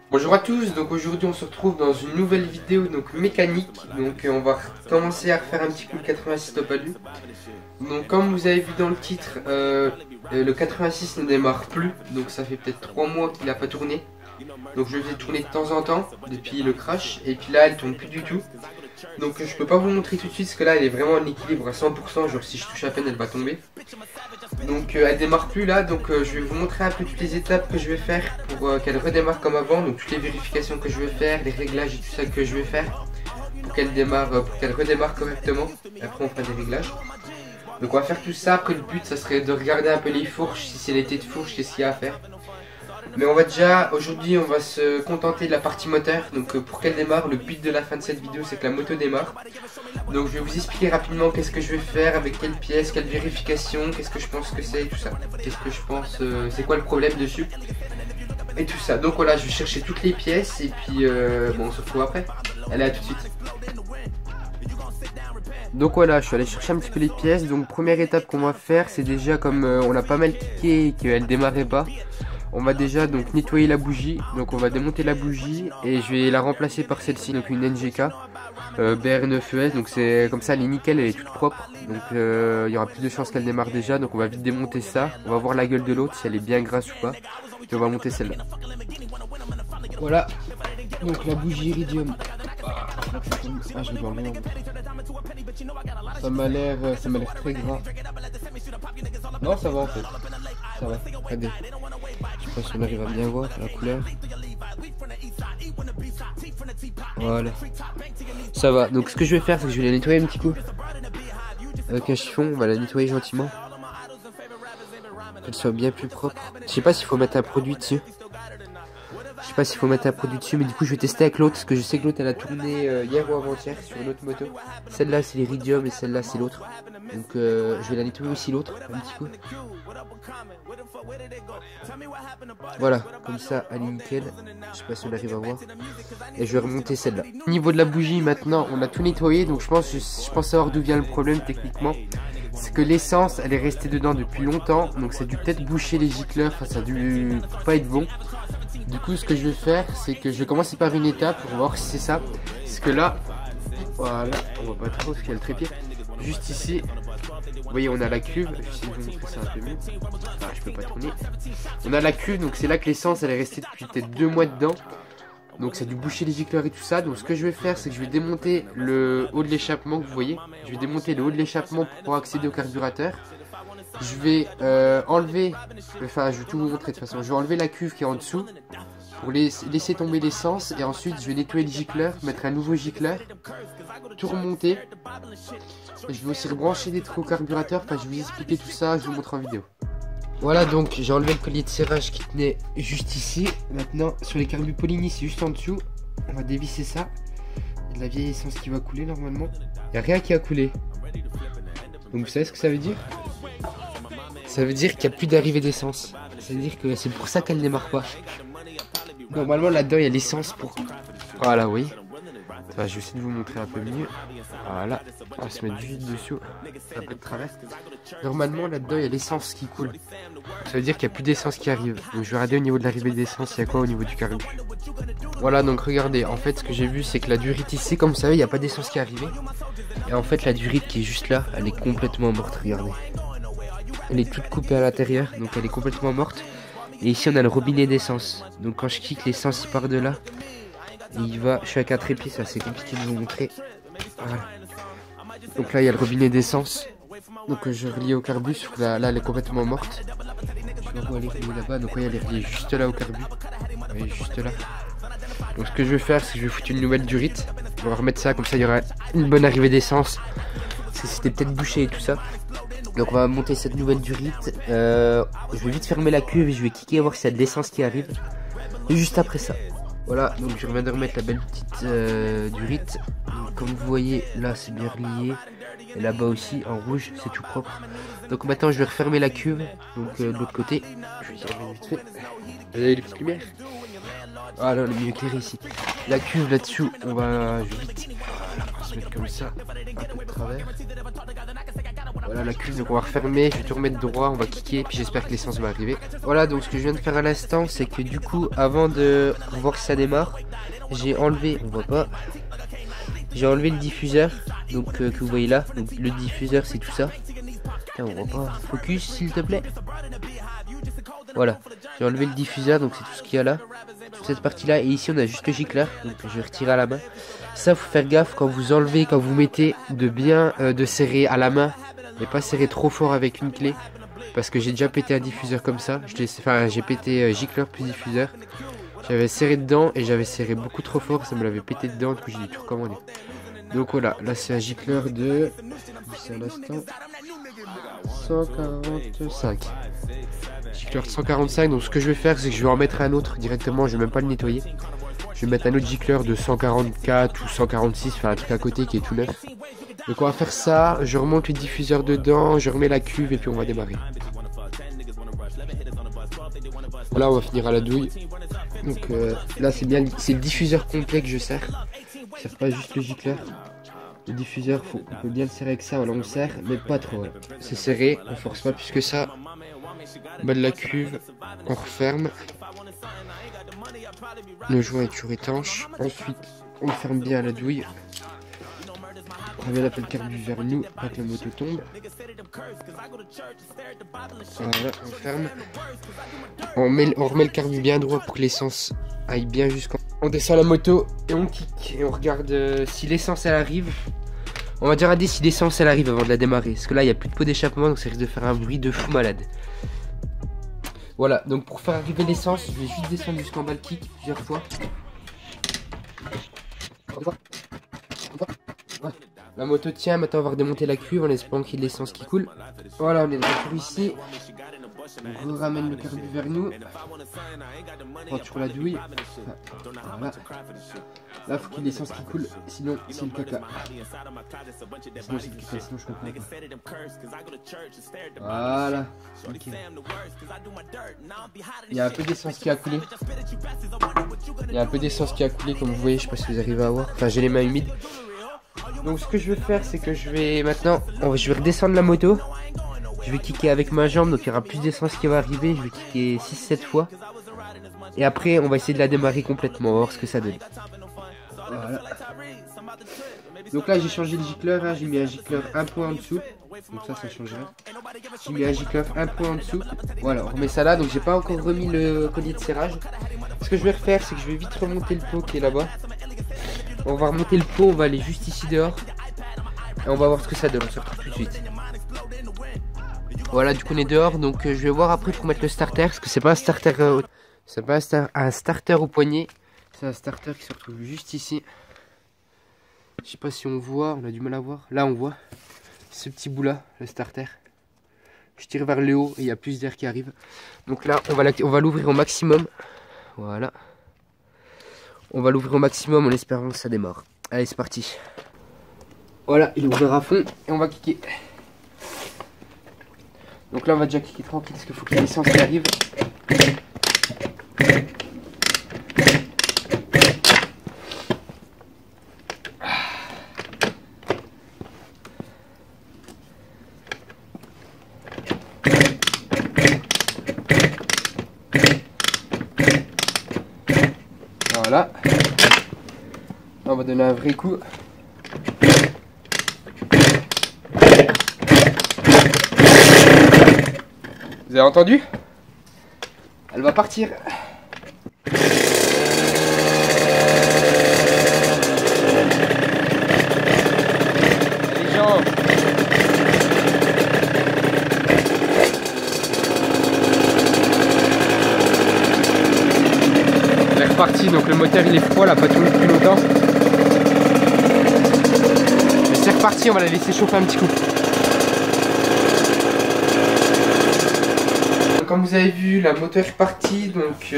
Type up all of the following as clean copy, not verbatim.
Bonjour à tous, donc aujourd'hui on se retrouve dans une nouvelle vidéo donc mécanique. Donc on va commencer à refaire un petit coup le 86 top alu. Donc comme vous avez vu dans le titre, le 86 ne démarre plus. Donc ça fait peut-être 3 mois qu'il n'a pas tourné. Donc je le faisais tourner de temps en temps depuis le crash. Et puis là elle tourne plus du tout. Donc je peux pas vous montrer tout de suite parce que là elle est vraiment en équilibre à 100%. Genre si je touche à peine elle va tomber. Donc elle démarre plus là, donc je vais vous montrer un peu toutes les étapes que je vais faire pour qu'elle redémarre comme avant. Donc toutes les vérifications que je vais faire, les réglages et tout ça que je vais faire pour qu'elle démarre, pour qu'elle redémarre correctement. Après on fera des réglages. Donc on va faire tout ça. Après le but ça serait de regarder un peu les fourches, si c'est l'été de fourche, qu'est-ce qu'il y a à faire. Mais on va déjà, aujourd'hui on va se contenter de la partie moteur. Donc pour qu'elle démarre, le but de la fin de cette vidéo c'est que la moto démarre. Donc je vais vous expliquer rapidement qu'est-ce que je vais faire, avec quelle pièce, quelle vérification, qu'est-ce que je pense que c'est et tout ça. Qu'est-ce que je pense, c'est quoi le problème dessus. Et tout ça. Donc voilà, je vais chercher toutes les pièces et puis bon on se retrouve après. Allez, à tout de suite. Donc voilà, je suis allé chercher un petit peu les pièces. Donc première étape qu'on va faire, c'est déjà comme on a pas mal kické et qu'elle démarrait pas. On va déjà donc nettoyer la bougie. Donc on va démonter la bougie et je vais la remplacer par celle-ci, donc une NGK BR9ES. Donc c'est comme ça, elle est nickel, elle est toute propre. Donc il y aura plus de chances qu'elle démarre déjà. Donc on va vite démonter ça. On va voir la gueule de l'autre, si elle est bien grasse ou pas. Et on va monter celle-là. Voilà. Donc la bougie iridium. Ah, je vais l'enlever. Ça m'a l'air très gras. Non, ça va en fait. Ça va. Regardez. Je sais pas si on arrive à bien voir la couleur. Voilà. Ça va. Donc ce que je vais faire, c'est que je vais la nettoyer un petit coup. Avec un chiffon, on va la nettoyer gentiment. Qu'elle soit bien plus propre. Je sais pas s'il faut mettre un produit dessus. Je sais pas s'il faut mettre un produit dessus, mais du coup je vais tester avec l'autre, parce que je sais que l'autre elle a tourné hier ou avant-hier sur une autre moto. Celle-là c'est l'iridium et celle-là c'est l'autre. Donc je vais la nettoyer aussi l'autre, un petit coup. Voilà, comme ça elle est nickel. Je sais pas si on arrive à voir. Et je vais remonter celle-là. Au niveau de la bougie maintenant, on a tout nettoyé, donc je pense savoir d'où vient le problème techniquement. C'est que l'essence elle est restée dedans depuis longtemps, donc ça a dû peut-être boucher les gicleurs, enfin ça a dû pas être bon. Du coup ce que je vais faire, c'est que je vais commencer par une étape pour voir si c'est ça. Parce que là, voilà, on voit pas trop parce qu'il y a le trépied. Juste ici, vous voyez on a la cuve, je vais essayer de vous montrer ça un peu mieux. Ah, je peux pas tourner. On a la cuve, donc c'est là que l'essence elle est restée depuis peut-être 2 mois dedans. Donc ça a dû boucher les gicleurs et tout ça. Donc ce que je vais faire, c'est que je vais démonter le haut de l'échappement que vous voyez. Je vais démonter le haut de l'échappement pour pouvoir accéder au carburateur. Je vais enlever, enfin je vais tout vous montrer de toute façon. Je vais enlever la cuve qui est en dessous pour laisser tomber l'essence. Et ensuite je vais nettoyer le gicleur, mettre un nouveau gicleur, tout remonter. Et je vais aussi rebrancher des trucs au carburateur. Enfin je vais vous expliquer tout ça, je vous montre en vidéo. Voilà, donc j'ai enlevé le collier de serrage qui tenait juste ici. Maintenant sur les carbupolini c'est juste en dessous. On va dévisser ça. Il y a de la vieille essence qui va couler normalement. Il n'y a rien qui a coulé. Donc vous savez ce que ça veut dire? Ça veut dire qu'il n'y a plus d'arrivée d'essence. Ça veut dire que c'est pour ça qu'elle ne démarre pas. Normalement là-dedans il y a l'essence pour... Voilà, oui. Enfin, je vais essayer de vous montrer un peu mieux. Voilà. On va se mettre juste dessus. Un peu de travers. Normalement là-dedans il y a l'essence qui coule. Ça veut dire qu'il n'y a plus d'essence qui arrive. Donc je vais regarder au niveau de l'arrivée d'essence, il y a quoi au niveau du carbu. Voilà, donc regardez. En fait ce que j'ai vu c'est que la durite ici, comme vous savez, il n'y a pas d'essence qui est arrivée. Et en fait la durite qui est juste là, elle est complètement morte, regardez. Elle est toute coupée à l'intérieur, donc elle est complètement morte. Et ici on a le robinet d'essence. Donc quand je kick, l'essence il part de là. Et il va, je suis avec un trépied, c'est assez compliqué de vous montrer. Voilà. Donc là il y a le robinet d'essence. Donc je relie au carbu, sauf que là elle est complètement morte. Je vais voir où elle est reliée là-bas, donc oui elle est reliée juste là au carbu. Elle est juste là. Donc ce que je vais faire, c'est que je vais foutre une nouvelle durite. On va remettre ça, comme ça il y aura une bonne arrivée d'essence. Parce que c'était peut-être bouché et tout ça. Donc on va monter cette nouvelle durite. Je vais vite fermer la cuve et je vais kicker voir s'il y a de l'essence qui arrive. Et juste après ça. Voilà, donc je viens de remettre la belle petite durite. Donc, comme vous voyez, là c'est bien relié. Et là-bas aussi, en rouge, c'est tout propre. Donc maintenant je vais refermer la cuve. Donc de l'autre côté. Je vais y arriver vite fait. Vous avez les petites lumières? Voilà, le mieux éclairé ici. La cuve là-dessous, je vais vite. Voilà, on va se mettre comme ça. Un peu de travers. Voilà la cuve, donc on va refermer, je vais tout remettre droit, on va kicker, puis j'espère que l'essence va arriver. Voilà, donc ce que je viens de faire à l'instant, c'est que du coup, avant de voir si ça démarre, j'ai enlevé, on voit pas, j'ai enlevé le diffuseur, donc que vous voyez là, donc le diffuseur c'est tout ça. Putain, on voit pas, focus s'il te plaît. Voilà, j'ai enlevé le diffuseur, donc c'est tout ce qu'il y a là, toute cette partie là, et ici on a juste le gicleur, donc je vais retirer à la main. Ça, faut faire gaffe quand vous enlevez, quand vous mettez, de bien de serrer à la main, mais pas serrer trop fort avec une clé, parce que j'ai déjà pété un diffuseur comme ça. J'ai pété gicleur plus diffuseur. J'avais serré dedans et j'avais serré beaucoup trop fort, ça me l'avait pété dedans, du coup j'ai dû tout recommander. Donc voilà, là c'est un gicleur de, c'est un instant, 145. Gicleur 145, donc ce que je vais faire, c'est que je vais en mettre un autre directement, je vais même pas le nettoyer. Je vais mettre un autre gicleur de 144 ou 146, enfin un truc à côté qui est tout neuf. Donc on va faire ça, je remonte le diffuseur dedans, je remets la cuve et puis on va démarrer. Là on va finir à la douille. Donc là c'est bien, c'est le diffuseur complet que je serre. Je serre pas juste le gicleur. Le diffuseur, on peut bien le serrer avec ça, voilà, on le serre, mais pas trop. Voilà. C'est serré, on force pas plus que ça. Bas de la cuve, on referme. Le joint est toujours étanche. Ensuite, on ferme bien la douille. On ramène un peu le carbu vers nous, pas que la moto tombe. Voilà, on ferme. On remet le carbu bien droit pour que l'essence aille bien jusqu'en... On descend la moto et on kick. Et on regarde si l'essence elle arrive. On va déjà regarder si l'essence elle arrive avant de la démarrer. Parce que là, il n'y a plus de pot d'échappement, donc ça risque de faire un bruit de fou malade. Voilà, donc pour faire arriver l'essence, je vais juste descendre jusqu'en bas le kick plusieurs fois. La moto tient, maintenant on va redémonter la cuve en espérant qu'il y ait de l'essence qui coule. Voilà, on est de retour ici. On ramène le carbu vers nous. On prend toujours la douille. Voilà. Là, faut qu'il y ait de l'essence qui coule, sinon c'est le caca. Sinon c'est le caca, sinon je comprends pas. Voilà. Okay. Il y a un peu d'essence qui a coulé. Il y a un peu d'essence qui a coulé, comme vous voyez, je sais pas si vous arrivez à voir. Enfin, j'ai les mains humides. Donc ce que je vais faire, c'est que je vais maintenant, je vais redescendre la moto. Je vais kicker avec ma jambe, donc il y aura plus d'essence qui va arriver. Je vais kicker 6-7 fois. Et après, on va essayer de la démarrer complètement, on va voir ce que ça donne. Voilà. Donc là, j'ai changé le gicleur, hein. J'ai mis un gicleur un point en dessous. Donc ça changera. J'ai mis un gicleur un point en dessous. Voilà, on remet ça là. Donc j'ai pas encore remis le collier de serrage. Ce que je vais refaire, c'est que je vais vite remonter le pot qui est là-bas. On va remonter le pot, on va aller juste ici dehors. Et on va voir ce que ça donne, on se retrouve tout de suite. Voilà, du coup on est dehors, donc je vais voir après pour mettre le starter. Parce que c'est pas un starter c'est pas un starter au poignet. C'est un starter qui se retrouve juste ici. Je sais pas si on voit, on a du mal à voir. Là on voit ce petit bout là, le starter. Je tire vers le haut et il y a plus d'air qui arrive. Donc là on va l'ouvrir au maximum. Voilà. On va l'ouvrir au maximum en espérant que ça démarre. Allez, c'est parti. Voilà, il est ouvert à fond et on va kicker. Donc là, on va déjà kicker tranquille parce qu'il faut que l'essence arrive. Voilà. On va donner un vrai coup. Vous avez entendu? Elle va partir. Les gens. Elle est repartie, donc le moteur il est froid, là, pas tourné depuis longtemps. Mais c'est reparti, on va la laisser chauffer un petit coup. Comme vous avez vu, la moto est repartie, donc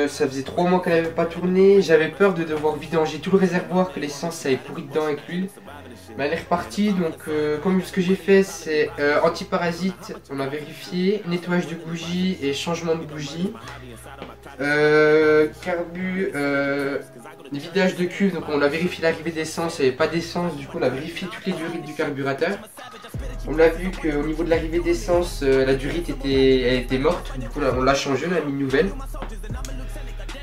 ça faisait 3 mois qu'elle n'avait pas tourné. J'avais peur de devoir vidanger tout le réservoir, que l'essence ça avait pourri dedans avec l'huile. Mais elle est repartie, donc comme ce que j'ai fait, c'est antiparasite, on a vérifié, nettoyage de bougie et changement de bougie. Carbu, vidage de cuve, donc on a vérifié l'arrivée d'essence, il n'y avait pas d'essence, du coup on a vérifié toutes les durées du carburateur. On a vu qu'au niveau de l'arrivée d'essence, la durite était morte. Du coup, on l'a changé, on a mis une nouvelle.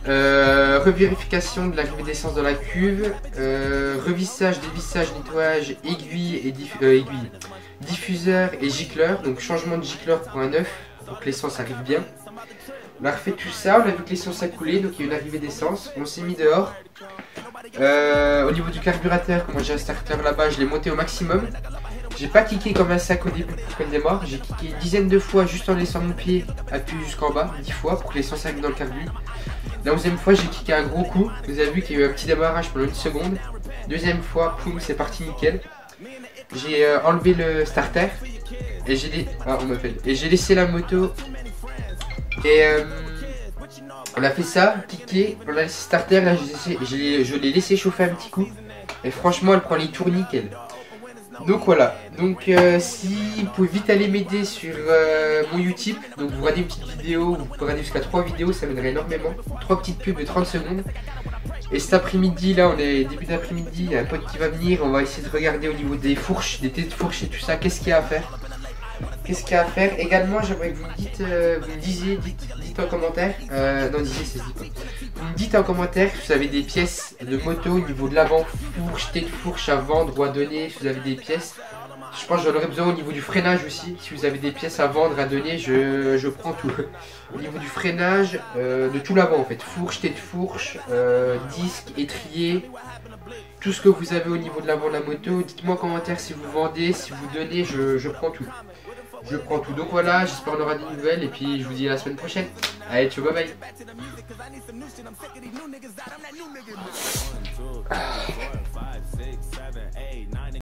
Revérification de l'arrivée d'essence dans la cuve. Revissage, dévissage, nettoyage, aiguille, diffuseur et gicleur. Donc changement de gicleur pour un neuf. Donc l'essence arrive bien. On a refait tout ça, on a vu que l'essence a coulé, donc il y a une arrivée d'essence. On s'est mis dehors. Au niveau du carburateur, comme j'ai un starter là-bas, je l'ai monté au maximum. J'ai pas kické comme un sac au début pour qu'elle démarre. J'ai kické une dizaine de fois juste en laissant mon pied appuyé jusqu'en bas, 10 fois pour que l'essence arrive dans le carbu. La 11e fois, j'ai kické un gros coup. Vous avez vu qu'il y a eu un petit démarrage pendant une seconde. Deuxième fois, poum, c'est parti nickel. J'ai enlevé le starter et j'ai laissé la moto. Et on a fait ça, kické, on a laissé starter, là je l'ai laissé chauffer un petit coup. Et franchement elle prend les tours nickel. Donc voilà, donc si vous pouvez vite aller m'aider sur mon Utip, donc vous regardez une petite vidéo, vous pouvez regarder jusqu'à 3 vidéos, ça m'aiderait énormément. 3 petites pubs de 30 secondes. Et cet après-midi, là on est début d'après-midi, il y a un pote qui va venir, on va essayer de regarder au niveau des fourches, des têtes de fourches et tout ça, qu'est-ce qu'il y a à faire. Qu'est-ce qu'il y a à faire? Également, j'aimerais que vous me disiez, dites en commentaire. Non, disiez, c'est dit. Vous me dites en commentaire si vous avez des pièces de moto au niveau de l'avant, fourche, tête de fourche à vendre ou à donner. Si vous avez des pièces, je pense que j'en aurais besoin au niveau du freinage aussi. Si vous avez des pièces à vendre, à donner, je prends tout. Au niveau du freinage, de tout l'avant en fait. Fourche, tête de fourche, disque, étrier. Tout ce que vous avez au niveau de l'avant de la moto, dites-moi en commentaire si vous vendez, si vous donnez, je prends tout. Je prends tout. Donc voilà, j'espère qu'on aura des nouvelles et puis je vous dis à la semaine prochaine. Allez, ciao, bye bye.